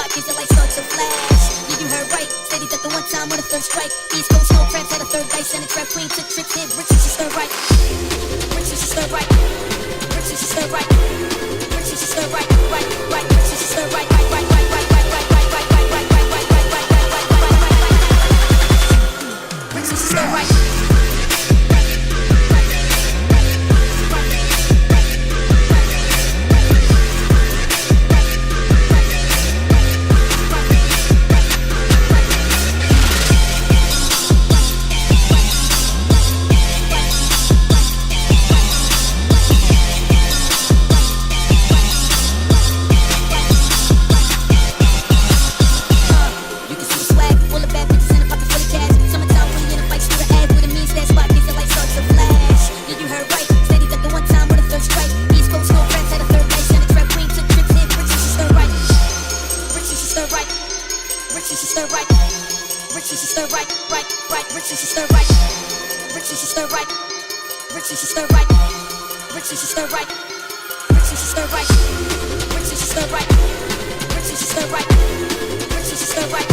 spot, cause your light starts to flash. Yeah, you heard right, steady that the one time on a third strike. East Coast snow crabs had a third dice, and a trap queen took trips, hit rich and she stir right. Rich and she stir right. Rich and she stir right. Rich and she stir right. Right, right, rich and she stir right. Right, right, right, right, right, right, right, right, right, right, right, right, right, right, right, right, right, right. Rich and she stir right. Right.